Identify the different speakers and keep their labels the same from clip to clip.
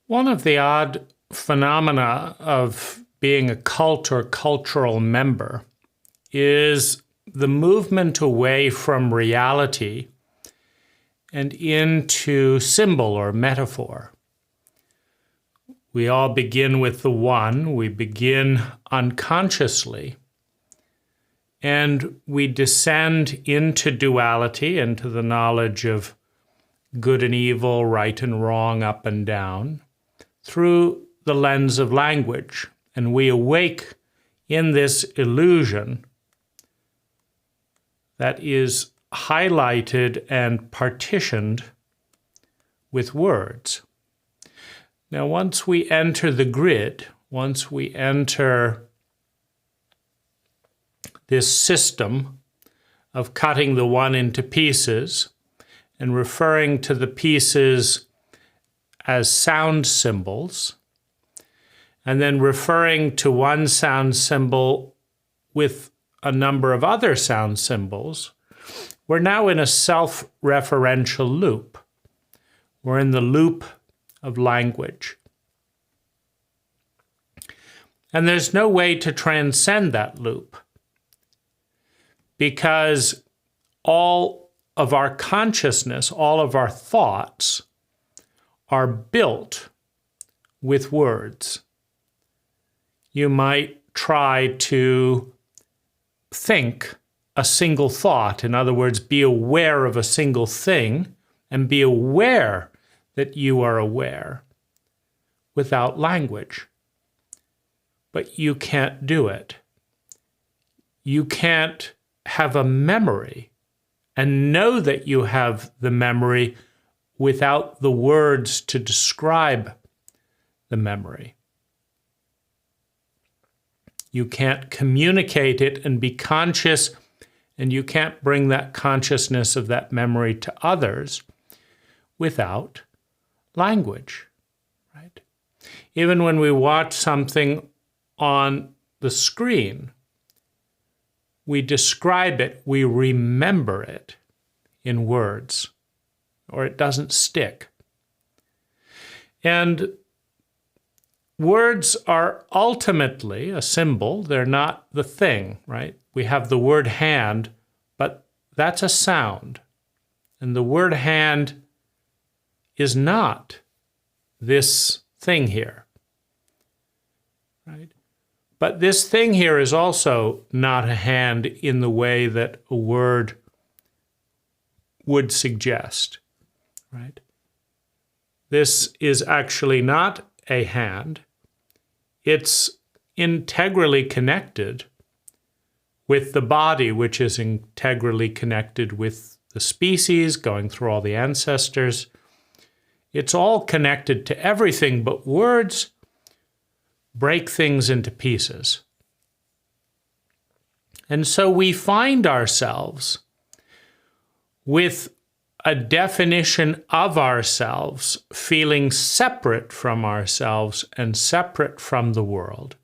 Speaker 1: One of the odd phenomena of being a cult or cultural member is the movement away from reality and into symbol or metaphor. We all begin with the one, we begin unconsciously, and we descend into duality, into the knowledge of good and evil, right and wrong, up and down, through the lens of language. And we awake in this illusion that is highlighted and partitioned with words. Now, once we enter the grid, once we enter this system of cutting the one into pieces and referring to the pieces as sound symbols, and then referring to one sound symbol with a number of other sound symbols, we're now in a self-referential loop. We're in the loop of language. And there's no way to transcend that loop, because all of our consciousness, all of our thoughts are built with words. You might try to think a single thought, in other words, be aware of a single thing and be aware that you are aware without language. But you can't do it. You can't have a memory and know that you have the memory without the words to describe the memory. You can't communicate it and be conscious, and you can't bring that consciousness of that memory to others without language, right? Even when we watch something on the screen, we describe it, we remember it in words, or it doesn't stick. And words are ultimately a symbol. They're not the thing, right? We have the word hand, but that's a sound. And the word hand is not this thing here, right? But this thing here is also not a hand in the way that a word would suggest, right? This is actually not a hand. It's integrally connected with the body, which is integrally connected with the species, going through all the ancestors. It's all connected to everything, but words break things into pieces. And so we find ourselves with a definition of ourselves feeling separate from ourselves and separate from the world.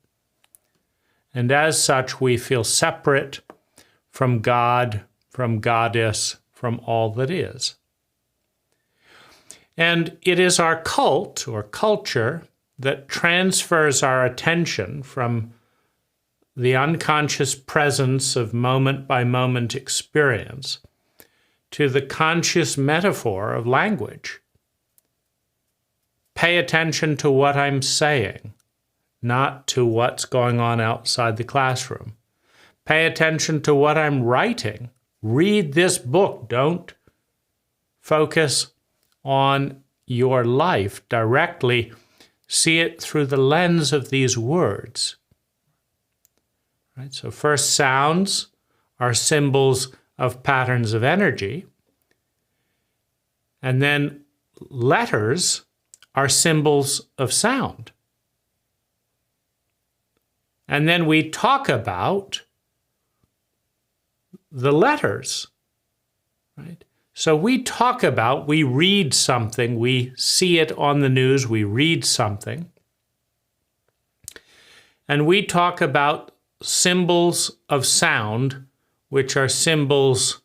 Speaker 1: And as such, we feel separate from God, from Goddess, from all that is. And it is our cult or culture that transfers our attention from the unconscious presence of moment-by-moment experience to the conscious metaphor of language. Pay attention to what I'm saying, not to what's going on outside the classroom. Pay attention to what I'm writing. Read this book. Don't focus on your life directly. See it through the lens of these words. Right? So first, sounds are symbols of patterns of energy. And then letters are symbols of sound. And then we talk about the letters, right? So we talk about, we read something, we see it on the news, we read something, and we talk about symbols of sound, which are symbols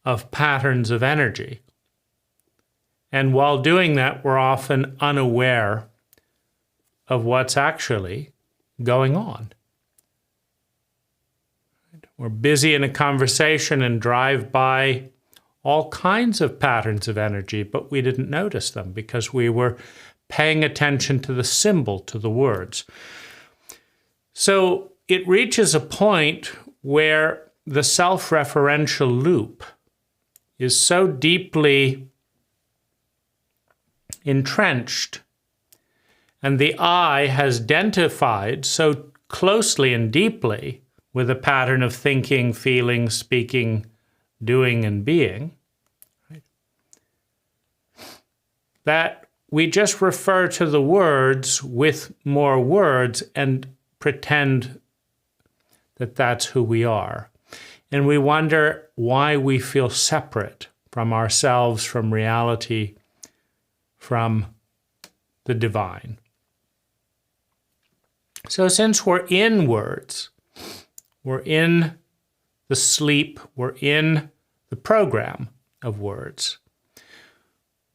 Speaker 1: of patterns of energy. And while doing that, we're often unaware of what's actually going on. We're busy in a conversation and drive by all kinds of patterns of energy, but we didn't notice them because we were paying attention to the symbol, to the words. So it reaches a point where the self-referential loop is so deeply entrenched, and the I has identified so closely and deeply with a pattern of thinking, feeling, speaking, doing, and being, right, that we just refer to the words with more words and pretend that that's who we are. And we wonder why we feel separate from ourselves, from reality, from the divine. So since we're in words, we're in the sleep, we're in the program of words,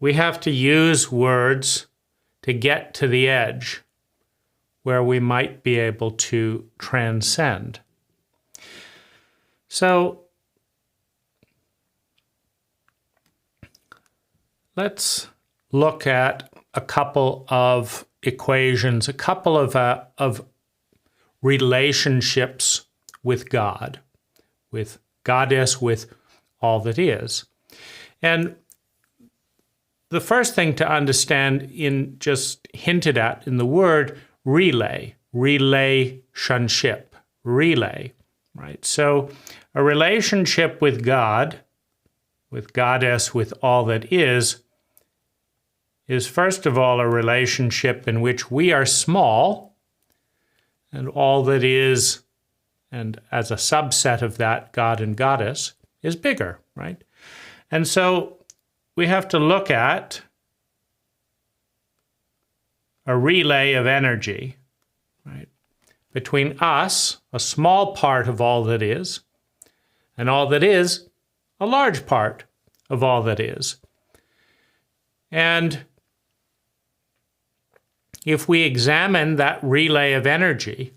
Speaker 1: we have to use words to get to the edge where we might be able to transcend. So let's look at a couple of equations, a couple of relationships with God, with Goddess, with all that is. And the first thing to understand, in just hinted at in the word relay, relationship, relay, right? So a relationship with God, with Goddess, with all that is first of all a relationship in which we are small and all that is, and as a subset of that, God and Goddess, is bigger, right? And so we have to look at a relay of energy, right, between us, a small part of all that is, and all that is, a large part of all that is. And if we examine that relay of energy,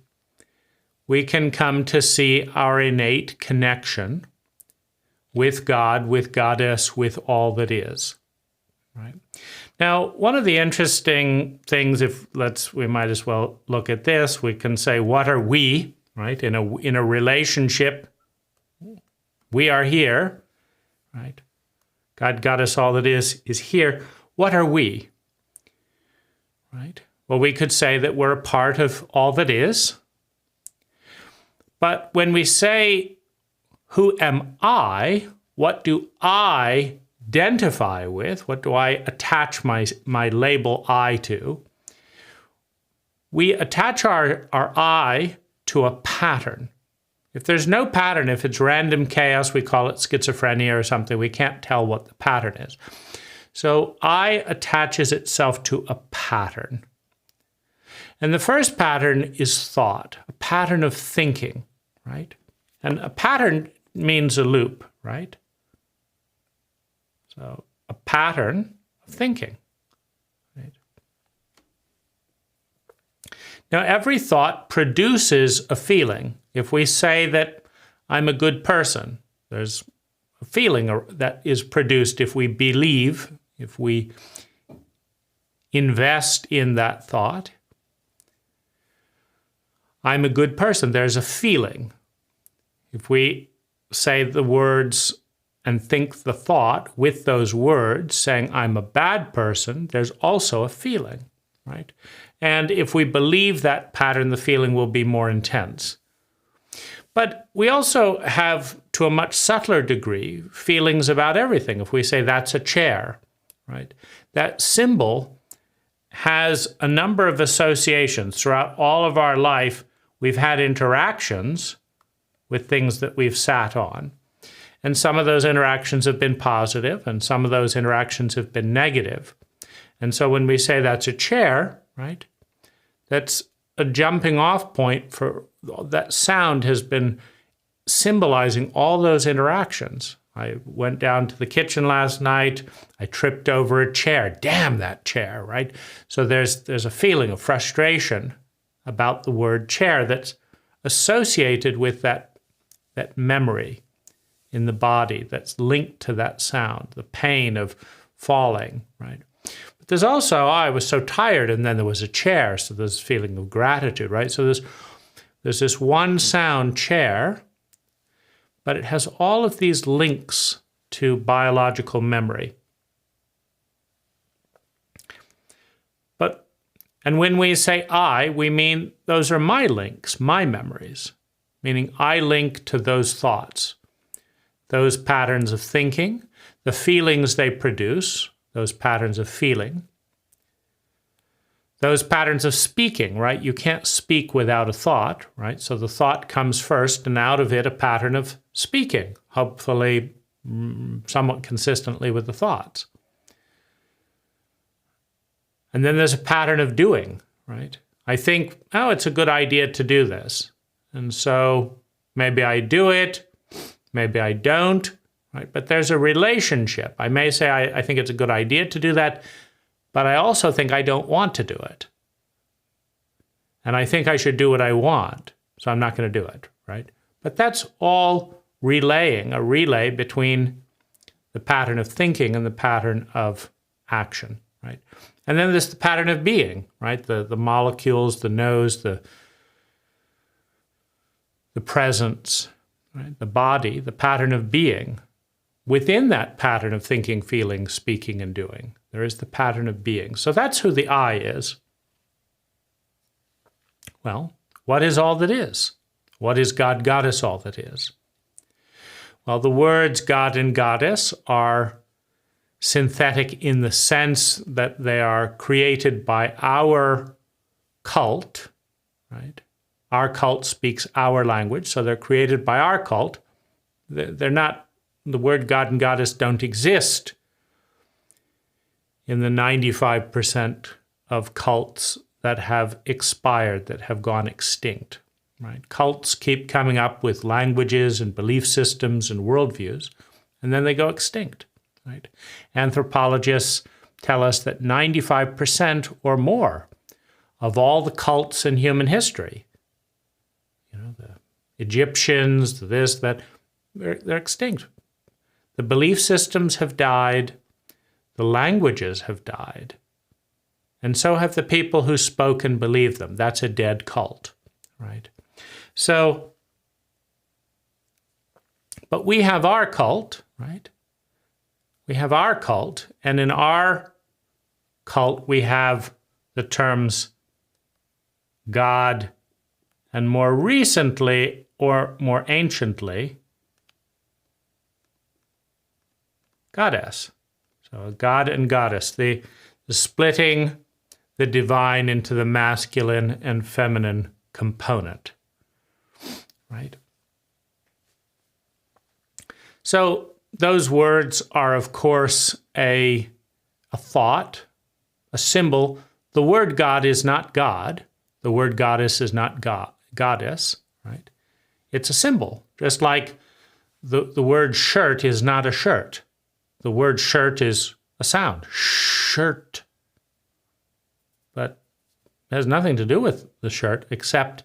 Speaker 1: we can come to see our innate connection with God, with Goddess, with all that is, right? Now, one of the interesting things, we might as well look at this, we can say, what are we, right? In a relationship, we are here, right? God, Goddess, all that is here. What are we, right? Well, we could say that we're a part of all that is. But when we say, who am I? What do I identify with? What do I attach my label I to? We attach our I to a pattern. If there's no pattern, if it's random chaos, we call it schizophrenia or something. We can't tell what the pattern is. So I attaches itself to a pattern. And the first pattern is thought, a pattern of thinking, right? And a pattern means a loop, right? So a pattern of thinking, right? Now, every thought produces a feeling. If we say that I'm a good person, there's a feeling that is produced if we believe, if we invest in that thought. I'm a good person, there's a feeling. If we say the words and think the thought with those words, saying I'm a bad person, there's also a feeling, right? And if we believe that pattern, the feeling will be more intense. But we also have, to a much subtler degree, feelings about everything. If we say that's a chair, right? That symbol has a number of associations. Throughout all of our life, we've had interactions with things that we've sat on. And some of those interactions have been positive, and some of those interactions have been negative. And so when we say that's a chair, right, that's a jumping off point for that sound has been symbolizing all those interactions, I went down to the kitchen last night. I tripped over a chair. Damn that chair, right? So there's a feeling of frustration about the word chair that's associated with that memory in the body that's linked to that sound, the pain of falling, right? But there's also, I was so tired, and then there was a chair, so there's a feeling of gratitude, right? So there's this one sound, chair, but it has all of these links to biological memory. And when we say I, we mean those are my links, my memories, meaning I link to those thoughts, those patterns of thinking, the feelings they produce, those patterns of feeling, those patterns of speaking, right? You can't speak without a thought, right? So the thought comes first, and out of it, a pattern of speaking, hopefully somewhat consistently with the thoughts. And then there's a pattern of doing, right? I think, oh, it's a good idea to do this. And so maybe I do it, maybe I don't, right? But there's a relationship. I may say I think it's a good idea to do that, but I also think I don't want to do it. And I think I should do what I want, so I'm not going to do it, right? But that's all relaying, a relay between the pattern of thinking and the pattern of action, right? And then there's the pattern of being, right? The molecules, the nose, the presence, right? The body, the pattern of being. Within that pattern of thinking, feeling, speaking, and doing, there is the pattern of being. So that's who the I is. Well, what is all that is? What is God, Goddess, all that is? Well, the words God and Goddess are synthetic in the sense that they are created by our cult, right? Our cult speaks our language, so they're created by our cult. They're not, the word God and Goddess don't exist in the 95% of cults that have expired, that have gone extinct, right? Cults keep coming up with languages and belief systems and worldviews, and then they go extinct. Right? Anthropologists tell us that 95% or more of all the cults in human history, the Egyptians, this, that, they're extinct. The belief systems have died, the languages have died, and so have the people who spoke and believed them. That's a dead cult, right? So, but we have our cult, right? We have our cult, and in our cult, we have the terms God and more recently or more anciently, Goddess. So God and Goddess, the splitting the divine into the masculine and feminine component, right? So those words are, of course, a thought, a symbol. The word God is not God. The word goddess is not goddess, right? It's a symbol, just like the word shirt is not a shirt. The word shirt is a sound, shirt. But it has nothing to do with the shirt except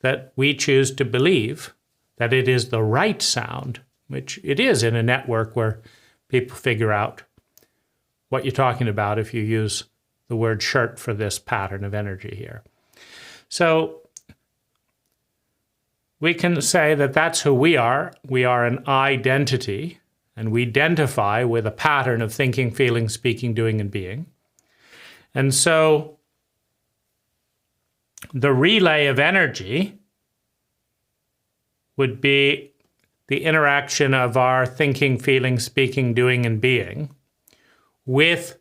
Speaker 1: that we choose to believe that it is the right sound, which it is in a network where people figure out what you're talking about if you use the word shirt for this pattern of energy here. So we can say that that's who we are. We are an identity, and we identify with a pattern of thinking, feeling, speaking, doing, and being. And so the relay of energy would be the interaction of our thinking, feeling, speaking, doing, and being with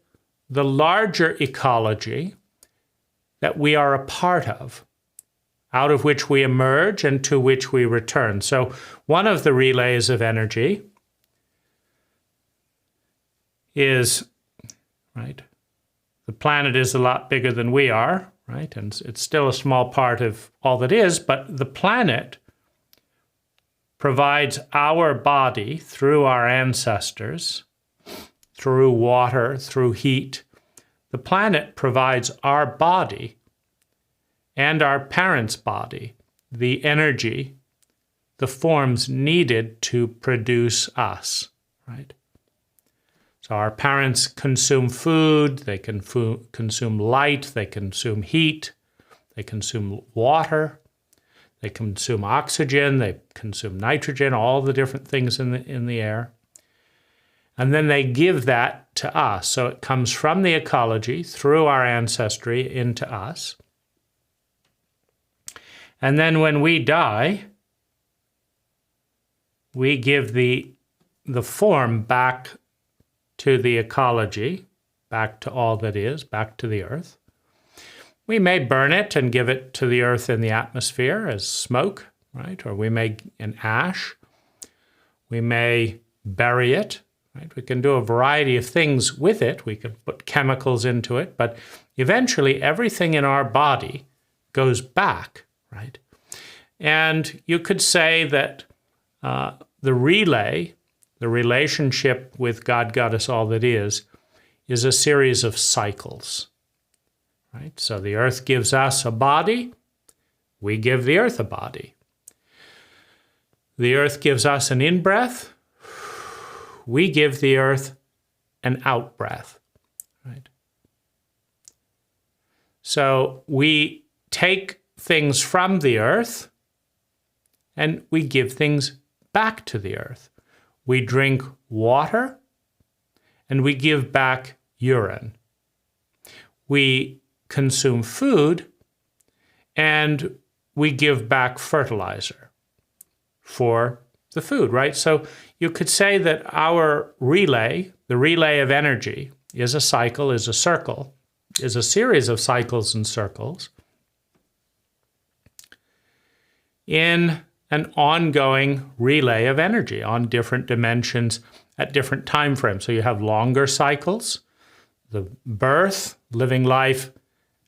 Speaker 1: the larger ecology that we are a part of, out of which we emerge and to which we return. So one of the relays of energy is, right, the planet is a lot bigger than we are, right? And it's still a small part of all that is, but the planet provides our body through our ancestors, through water, through heat. The planet provides our body and our parents' body the energy, the forms needed to produce us, right? So our parents consume food, they consume light, they consume heat, they consume water, they consume oxygen, they consume nitrogen, all the different things in the air. And then they give that to us. So it comes from the ecology through our ancestry into us. And then when we die, we give the form back to the ecology, back to all that is, back to the earth. We may burn it and give it to the earth in the atmosphere as smoke, right? Or we may in ash. We may bury it, right? We can do a variety of things with it. We can put chemicals into it, but eventually everything in our body goes back, right? And you could say that the relay, the relationship with God, Goddess, all that is a series of cycles, right? So the earth gives us a body, we give the earth a body. The earth gives us an in-breath, we give the earth an out-breath, right? So we take things from the earth and we give things back to the earth. We drink water and we give back urine. We consume food and we give back fertilizer for the food, right? So you could say that our relay, the relay of energy, is a cycle, is a circle, is a series of cycles and circles in an ongoing relay of energy on different dimensions at different time frames. So you have longer cycles, the birth, living life,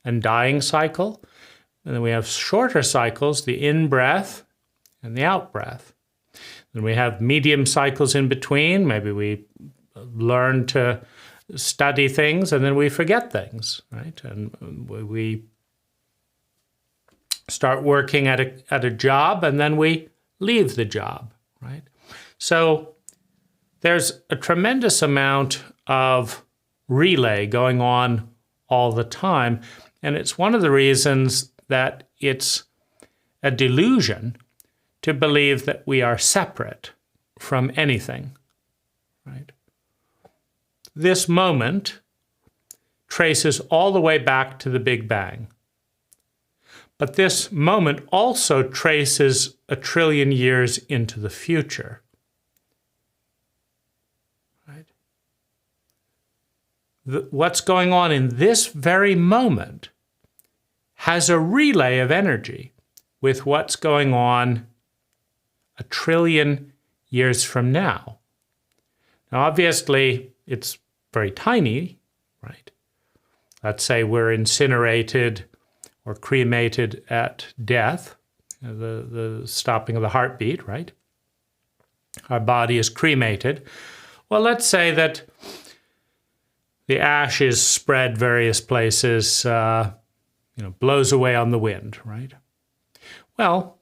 Speaker 1: and dying cycle. And then we have shorter cycles, the in-breath and the out-breath. Then we have medium cycles in between. Maybe we learn to study things and then we forget things, right? And we start working at a job and then we leave the job, right? So there's a tremendous amount of relay going on all the time. And it's one of the reasons that it's a delusion to believe that we are separate from anything, right? This moment traces all the way back to the Big Bang. But this moment also traces 1 trillion years into the future. Right? What's going on in this very moment has a relay of energy with what's going on 1 trillion years from now. Now, obviously, it's very tiny, right? Let's say we're incinerated or cremated at death, the stopping of the heartbeat, right? Our body is cremated. Well, let's say that the ash is spread various places, blows away on the wind, right? Well,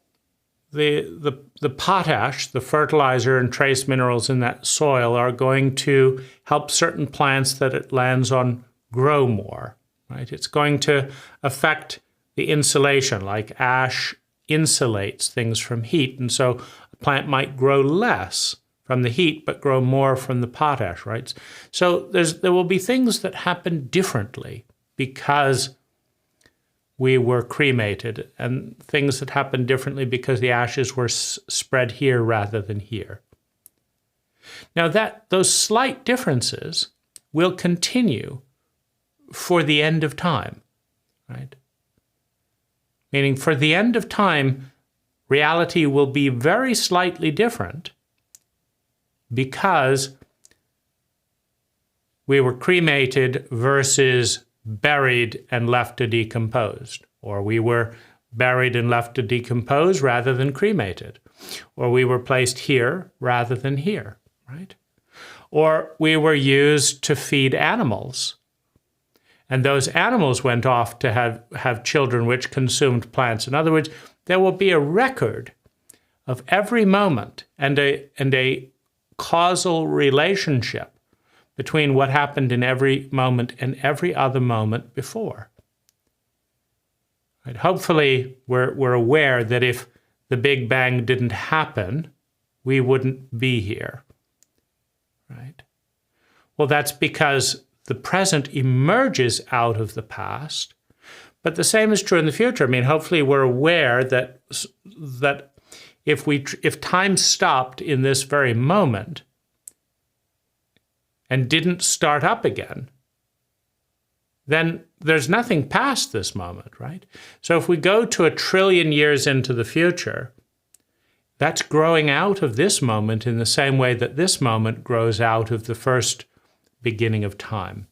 Speaker 1: the potash, the fertilizer and trace minerals in that soil are going to help certain plants that it lands on grow more, right? It's going to affect the insulation, like ash insulates things from heat. And so a plant might grow less from the heat, but grow more from the potash, right? So there will be things that happen differently because we were cremated, and things that happen differently because the ashes were spread here rather than here. Now those slight differences will continue for the end of time, right? Meaning for the end of time, reality will be very slightly different because we were cremated versus buried and left to decompose, or we were buried and left to decompose rather than cremated. Or we were placed here rather than here, right? Or we were used to feed animals. And those animals went off to have children which consumed plants. In other words, there will be a record of every moment and a causal relationship between what happened in every moment and every other moment before. Right? Hopefully, we're aware that if the Big Bang didn't happen, we wouldn't be here. Right? Well, that's because the present emerges out of the past, but the same is true in the future. I mean, hopefully we're aware that if time stopped in this very moment and didn't start up again, then there's nothing past this moment, right? So if we go to 1 trillion years into the future, that's growing out of this moment in the same way that this moment grows out of the first beginning of time.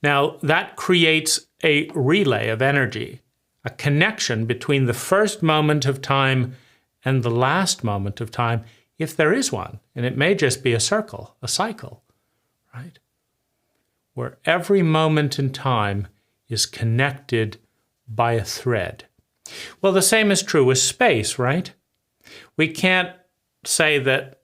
Speaker 1: Now, that creates a relay of energy, a connection between the first moment of time and the last moment of time, if there is one. And it may just be a circle, a cycle, right? Where every moment in time is connected by a thread. Well, the same is true with space, right? We can't say that,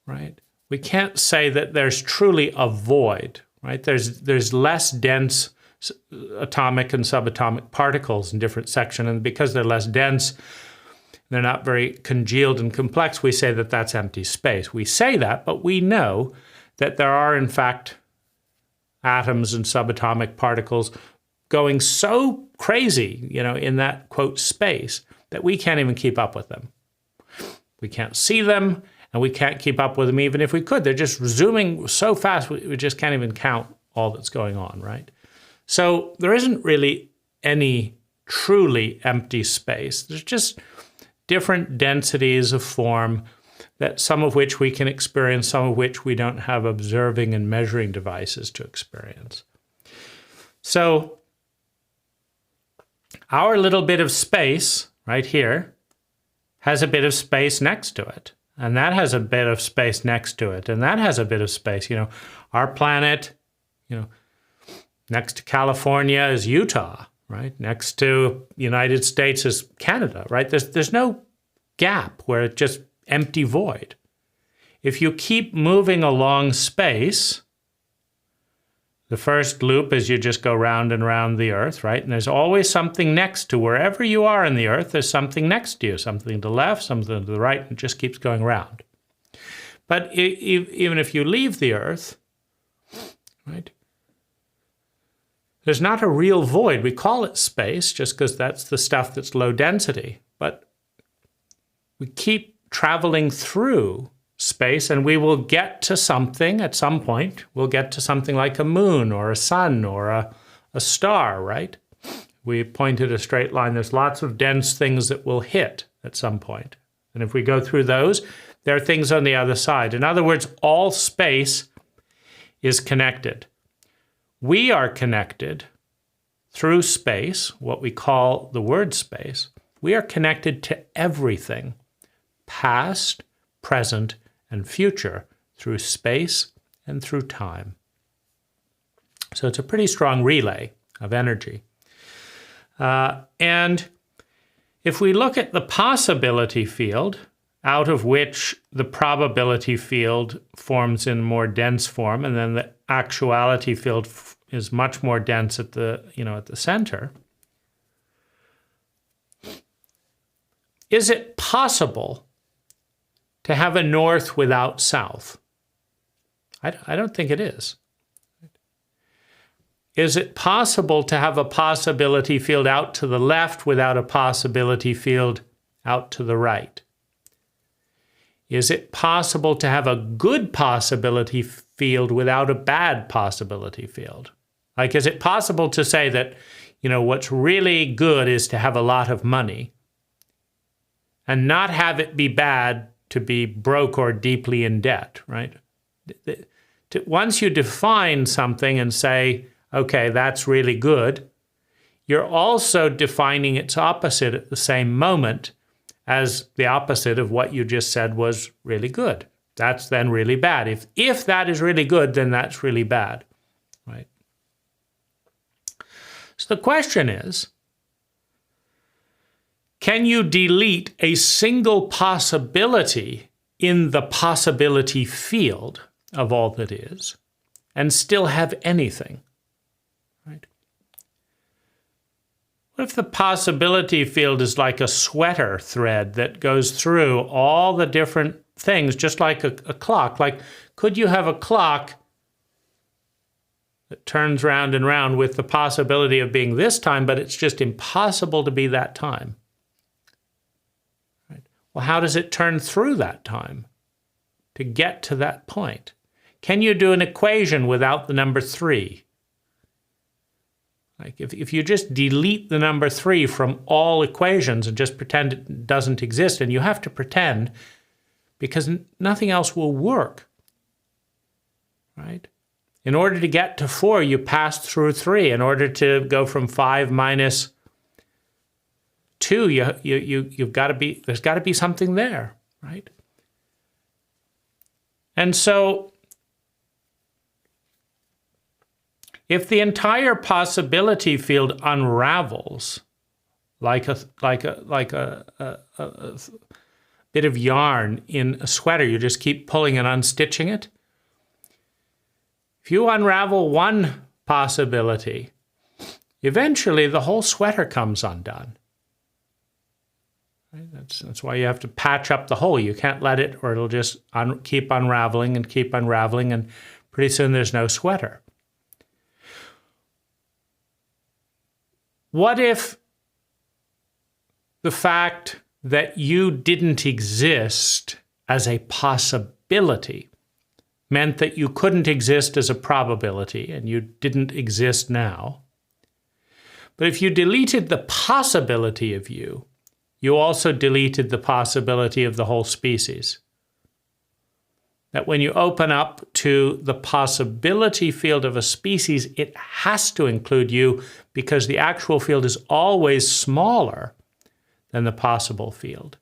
Speaker 1: right? We can't say that there's truly a void, right? There's less dense atomic and subatomic particles in different sections, and because they're less dense, they're not very congealed and complex, we say that that's empty space. We say that, but we know that there are, in fact, atoms and subatomic particles going so crazy, in that, quote, space, that we can't even keep up with them. We can't see them, and we can't keep up with them even if we could. They're just zooming so fast, we just can't even count all that's going on, right? So there isn't really any truly empty space. There's just different densities of form, that some of which we can experience, some of which we don't have observing and measuring devices to experience. So our little bit of space right here has a bit of space next to it. And that has a bit of space next to it. And that has a bit of space. Our planet, next to California is Utah, right? Next to United States is Canada, right? There's no gap where it's just empty void. If you keep moving along space, the first loop is you just go round and round the Earth, right? And there's always something next to wherever you are in the Earth, there's something next to you, something to the left, something to the right, and it just keeps going round. But even if you leave the Earth, right, there's not a real void. We call it space just because that's the stuff that's low density. But we keep traveling through space, and we will get to something at some point. We'll get to something like a moon or a sun or a star, right? We pointed a straight line. There's lots of dense things that will hit at some point. And if we go through those, there are things on the other side. In other words, all space is connected. We are connected through space, what we call the word space. We are connected to everything, past, present, and future, through space and through time. So it's a pretty strong relay of energy. And if we look at the possibility field, out of which the probability field forms in more dense form, and then the actuality field is much more dense at the center, is it possible to have a north without south? I don't think it is. Is it possible to have a possibility field out to the left without a possibility field out to the right? Is it possible to have a good possibility field without a bad possibility field? Like, is it possible to say that, what's really good is to have a lot of money and not have it be bad to be broke or deeply in debt, right? Once you define something and say, okay, that's really good, you're also defining its opposite at the same moment as the opposite of what you just said was really good. That's then really bad. If that is really good, then that's really bad, right? So the question is, can you delete a single possibility in the possibility field of all that is and still have anything, right? What if the possibility field is like a sweater thread that goes through all the different things, just like a clock? Like, could you have a clock that turns round and round with the possibility of being this time, but it's just impossible to be that time? Right? Well, how does it turn through that time to get to that point? Can you do an equation without the number 3? Like if you just delete the number 3 from all equations and just pretend it doesn't exist, and you have to pretend because nothing else will work, right? In order to get to 4, you pass through 3. In order to go from 5 minus 2, you've got to be, there's got to be something there, right? And so if the entire possibility field unravels like a bit of yarn in a sweater, you just keep pulling and unstitching it. If you unravel one possibility, eventually the whole sweater comes undone. Right? That's why you have to patch up the hole. You can't let it, or it'll just keep unraveling, and pretty soon there's no sweater. What if the fact that you didn't exist as a possibility meant that you couldn't exist as a probability, and you didn't exist now? But if you deleted the possibility of you, you also deleted the possibility of the whole species. That when you open up to the possibility field of a species, it has to include you, because the actual field is always smaller than the possible field.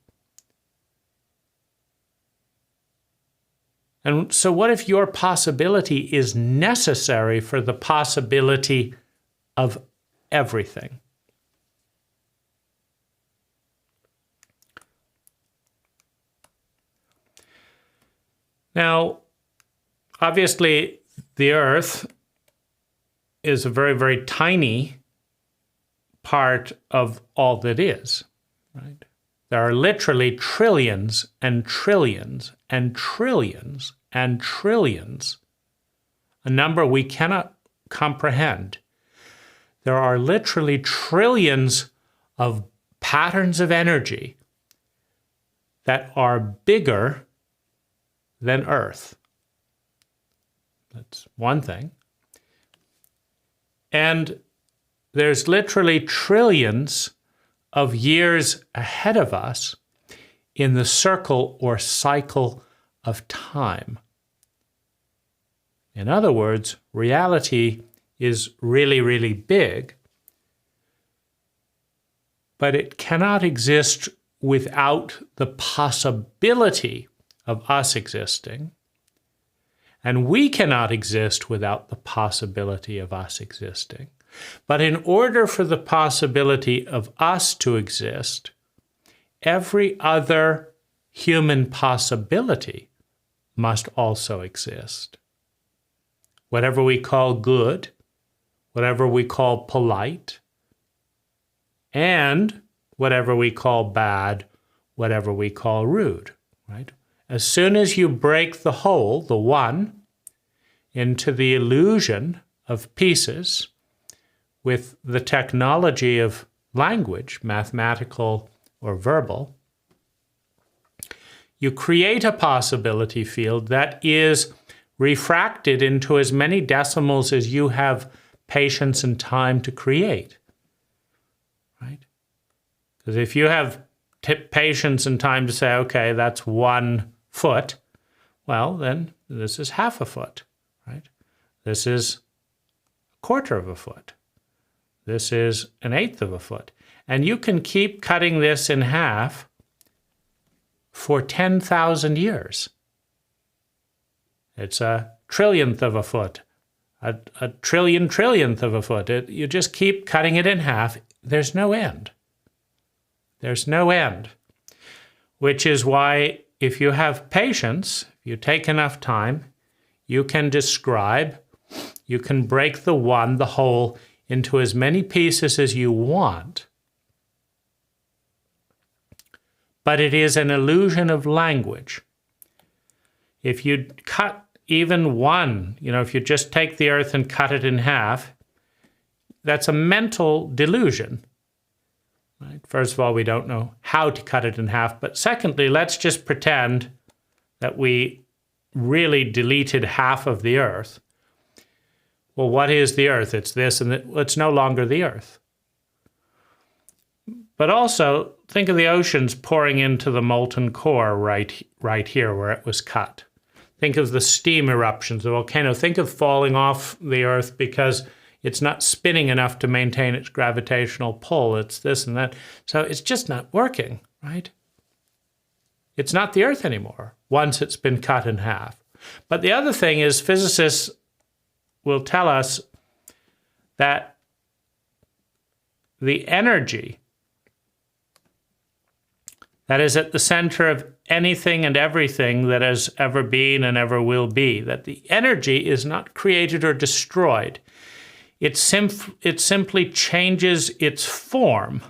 Speaker 1: And so what if your possibility is necessary for the possibility of everything? Now, obviously, the Earth is a very, very tiny part of all that is, right? There are literally trillions and trillions and trillions and trillions, a number we cannot comprehend. There are literally trillions of patterns of energy that are bigger than Earth. That's one thing. And there's literally trillions of years ahead of us in the circle or cycle of time. In other words, reality is really, really big, but it cannot exist without the possibility of us existing, and we cannot exist without the possibility of us existing. But in order for the possibility of us to exist, every other human possibility must also exist. Whatever we call good, whatever we call polite, and whatever we call bad, whatever we call rude, right? As soon as you break the whole, the one, into the illusion of pieces with the technology of language, mathematical or verbal, you create a possibility field that is refracted into as many decimals as you have patience and time to create, right? Because if you have patience and time to say, okay, that's 1 foot, well, then this is half a foot, right? This is quarter of a foot. This is an eighth of a foot. And you can keep cutting this in half for 10,000 years. It's a trillionth of a foot, a trillionth of a foot. You just keep cutting it in half. There's no end. There's no end. Which is why if you have patience, if you take enough time, you can describe, you can break the whole, into as many pieces as you want. But it is an illusion of language. If you cut even one, if you just take the earth and cut it in half, that's a mental delusion. Right? First of all, we don't know how to cut it in half. But secondly, let's just pretend that we really deleted half of the earth. Well, what is the earth? It's this, and it's no longer the earth. But also, think of the oceans pouring into the molten core right here where it was cut. Think of the steam eruptions of the volcano. Think of falling off the earth because it's not spinning enough to maintain its gravitational pull. It's this and that. So it's just not working, right? It's not the earth anymore once it's been cut in half. But the other thing is physicists will tell us that the energy that is at the center of anything and everything that has ever been and ever will be, that the energy is not created or destroyed. It simply changes its form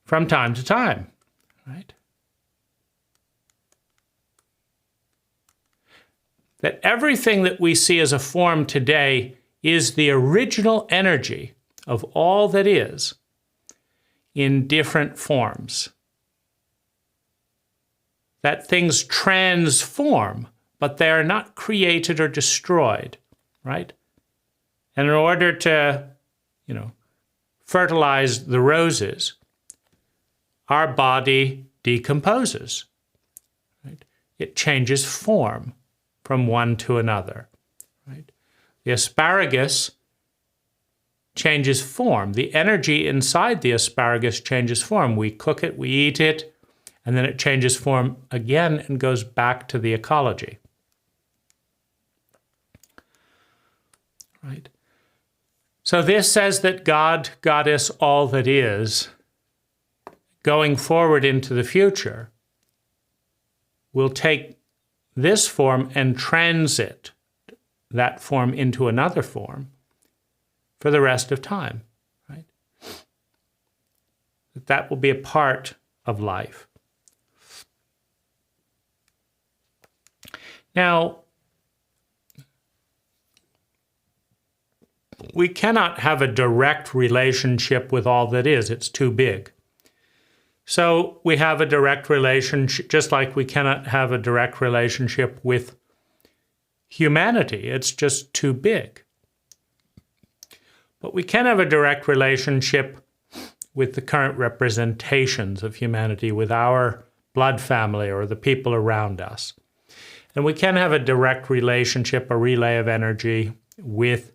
Speaker 1: from time to time, right? That everything that we see as a form today is the original energy of all that is in different forms. That things transform, but they are not created or destroyed, right? And in order to, fertilize the roses, our body decomposes, right? It changes form from one to another, right? The asparagus changes form. The energy inside the asparagus changes form. We cook it, we eat it, and then it changes form again and goes back to the ecology. Right? So this says that God, Goddess, all that is, going forward into the future, will take this form and transit that form into another form for the rest of time. Right? That will be a part of life. Now, we cannot have a direct relationship with all that is. It's too big. So we have a direct relationship, just like we cannot have a direct relationship with humanity. It's just too big. But we can have a direct relationship with the current representations of humanity, with our blood family or the people around us. And we can have a direct relationship, a relay of energy with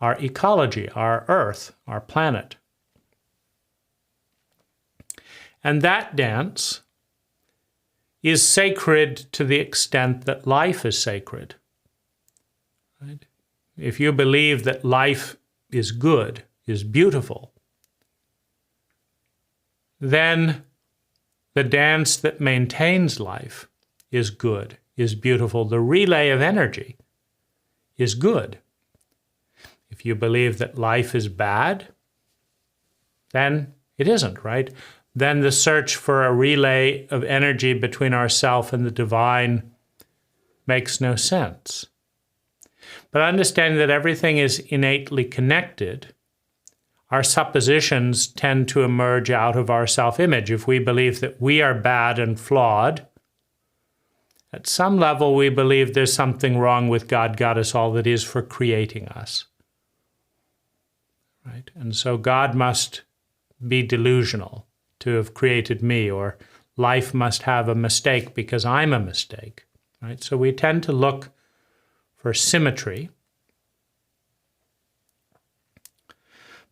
Speaker 1: our ecology, our Earth, our planet. And that dance is sacred to the extent that life is sacred. Right? If you believe that life is good, is beautiful, then the dance that maintains life is good, is beautiful. The relay of energy is good. If you believe that life is bad, then it isn't, right? Then the search for a relay of energy between ourself and the divine makes no sense. But understanding that everything is innately connected, our suppositions tend to emerge out of our self-image. If we believe that we are bad and flawed, at some level we believe there's something wrong with God, Goddess, all that is, for creating us. Right? And so God must be delusional to have created me, or life must have a mistake because I'm a mistake. Right? So we tend to look for symmetry.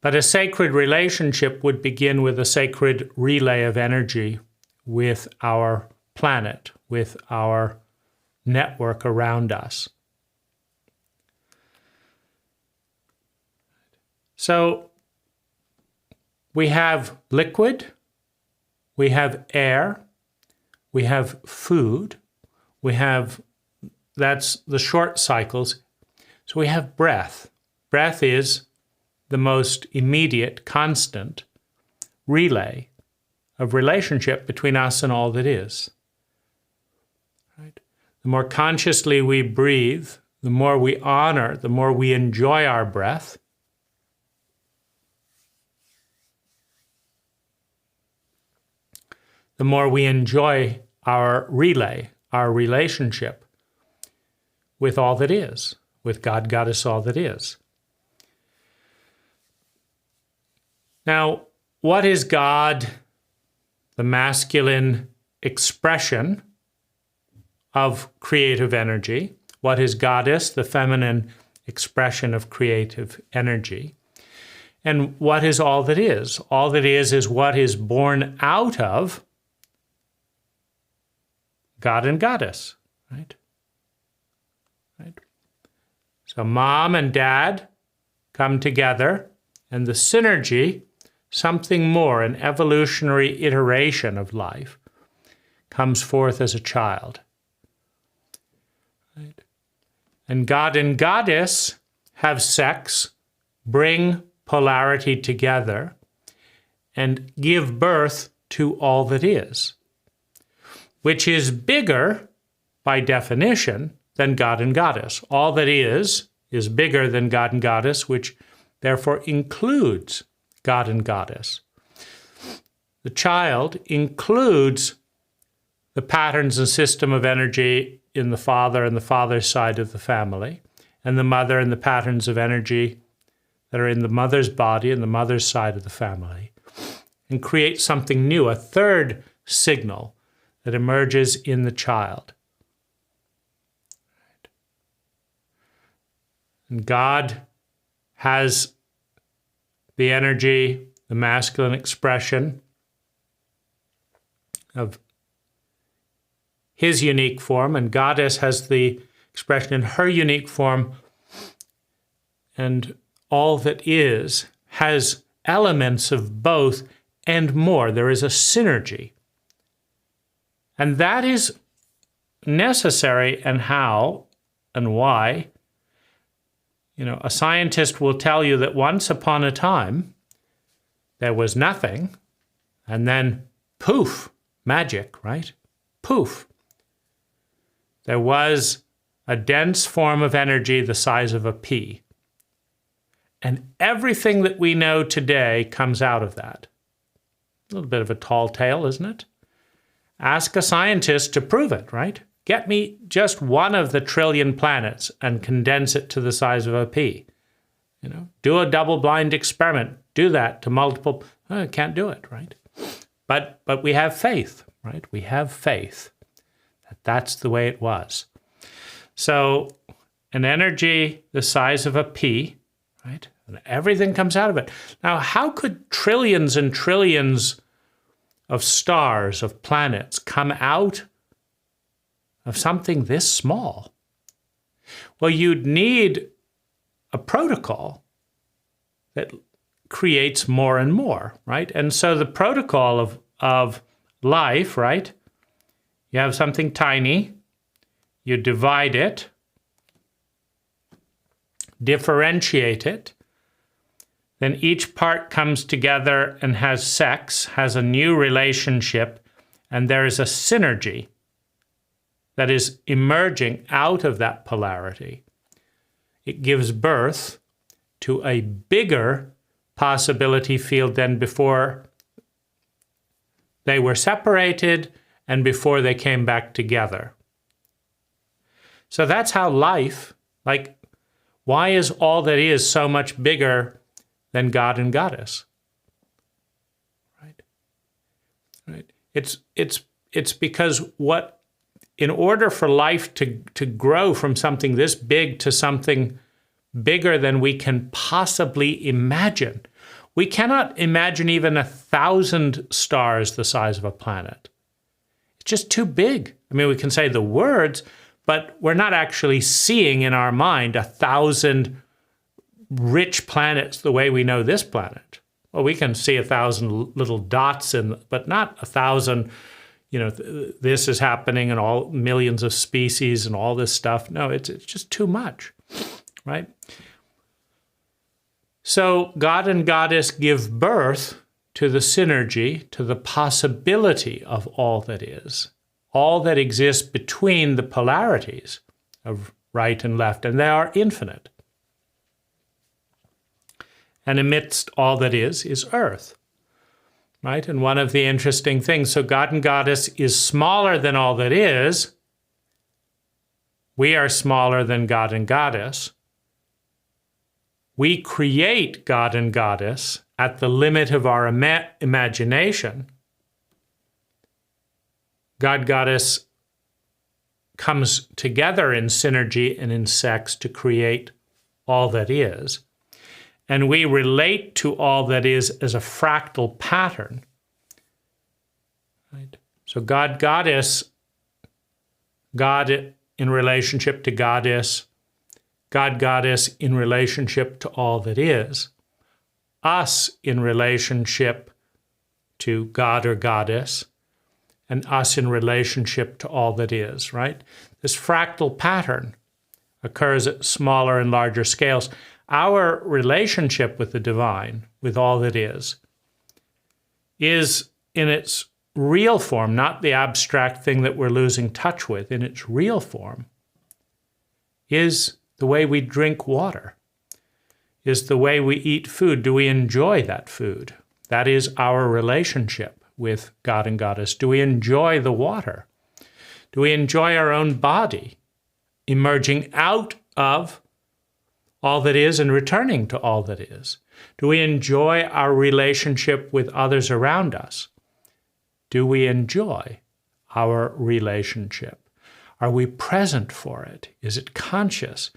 Speaker 1: But a sacred relationship would begin with a sacred relay of energy with our planet, with our network around us. So we have liquid, we have air, we have food, that's the short cycles. So we have breath. Breath is the most immediate, constant relay of relationship between us and all that is. Right? The more consciously we breathe, the more we honor, the more we enjoy our breath, the more we enjoy our relay, our relationship with all that is, with God, Goddess, all that is. Now, what is God, the masculine expression of creative energy? What is Goddess, the feminine expression of creative energy? And what is all that is? All that is what is born out of God and Goddess, right? Right? So mom and dad come together, and the synergy, something more, an evolutionary iteration of life, comes forth as a child. Right? And God and Goddess have sex, bring polarity together, and give birth to all that is, which is bigger, by definition, than God and Goddess. All that is bigger than God and Goddess, which therefore includes God and Goddess. The child includes the patterns and system of energy in the father and the father's side of the family, and the mother and the patterns of energy that are in the mother's body and the mother's side of the family, and creates something new, a third signal that emerges in the child. And God has the energy, the masculine expression of his unique form, and Goddess has the expression in her unique form, and all that is has elements of both and more. There is a synergy. And that is necessary, and how and why. You know, a scientist will tell you that once upon a time, there was nothing, and then poof, magic, right? Poof. There was a dense form of energy the size of a pea. And everything that we know today comes out of that. A little bit of a tall tale, isn't it? Ask a scientist to prove it, right? Get me just one of the trillion planets and condense it to the size of a pea. You know, do a double-blind experiment. Do that to multiple. Can't do it, right? But we have faith, right? We have faith that that's the way it was. So an energy the size of a pea, right? And everything comes out of it. Now, how could trillions and trillions of stars, of planets, come out of something this small? Well, you'd need a protocol that creates more and more, right? And so the protocol of life, right? You have something tiny, you divide it, differentiate it, then each part comes together and has sex, has a new relationship, and there is a synergy that is emerging out of that polarity. It gives birth to a bigger possibility field than before they were separated and before they came back together. So that's how life, like, why is all that is so much bigger than God and Goddess? Right? Right. It's because in order for life to grow from something this big to something bigger than we can possibly imagine, We cannot imagine even 1,000 stars the size of a planet. It's just too big. I mean, we can say the words, but we're not actually seeing in our mind 1,000 rich planets the way we know this planet. Well, we can see 1,000 little dots, but not 1,000, this is happening and all millions of species and all this stuff. No, it's just too much, right? So God and Goddess give birth to the synergy, to the possibility of all that is, all that exists between the polarities of right and left, and they are infinite. And amidst all that is Earth, right? And one of the interesting things, so God and Goddess is smaller than all that is. We are smaller than God and Goddess. We create God and Goddess at the limit of our imagination. God, Goddess comes together in synergy and in sex to create all that is. And we relate to all that is as a fractal pattern. Right? So God, Goddess, God in relationship to Goddess, God, Goddess in relationship to all that is, us in relationship to God or Goddess, and us in relationship to all that is, right? This fractal pattern occurs at smaller and larger scales. Our relationship with the divine, with all that is in its real form, not the abstract thing that we're losing touch with, in its real form, is the way we drink water, is the way we eat food. Do we enjoy that food? That is our relationship with God and Goddess. Do we enjoy the water? Do we enjoy our own body emerging out of all that is and returning to all that is? Do we enjoy our relationship with others around us? Do we enjoy our relationship? Are we present for it? Is it conscious?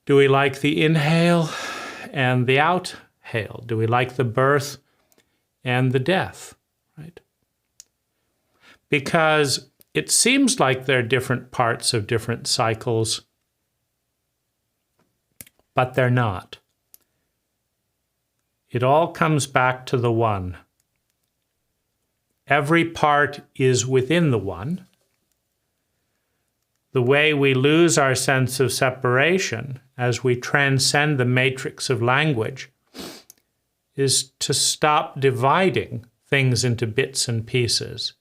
Speaker 1: Do we like the inhale and the outhale? Do we like the birth and the death? Right? Because it seems like they're different parts of different cycles, but they're not. It all comes back to the one. Every part is within the one. The way we lose our sense of separation as we transcend the matrix of language is to stop dividing things into bits and pieces.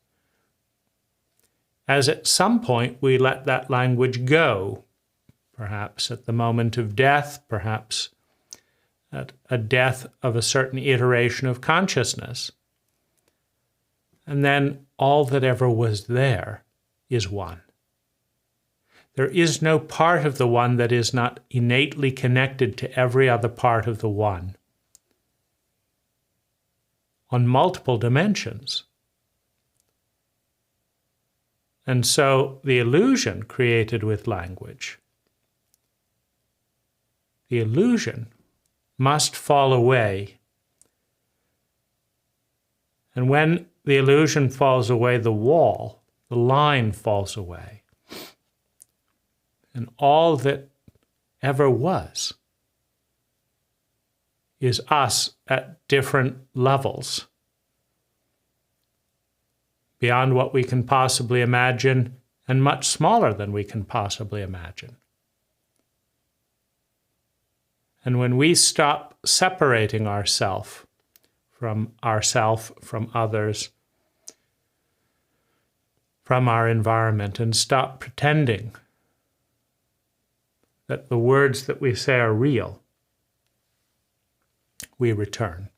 Speaker 1: As at some point we let that language go, perhaps at the moment of death, perhaps at a death of a certain iteration of consciousness. And then all that ever was there is one. There is no part of the one that is not innately connected to every other part of the one on multiple dimensions. And so the illusion created with language, the illusion must fall away. And when the illusion falls away, the wall, the line falls away. And all that ever was is us at different levels, beyond what we can possibly imagine and much smaller than we can possibly imagine. And when we stop separating ourselves, from others, from our environment, and stop pretending that the words that we say are real, we return.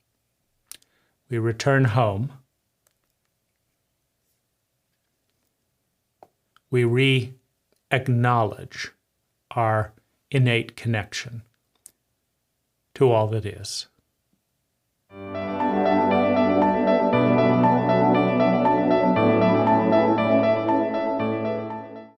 Speaker 1: We return home. We re-acknowledge our innate connection to all that is.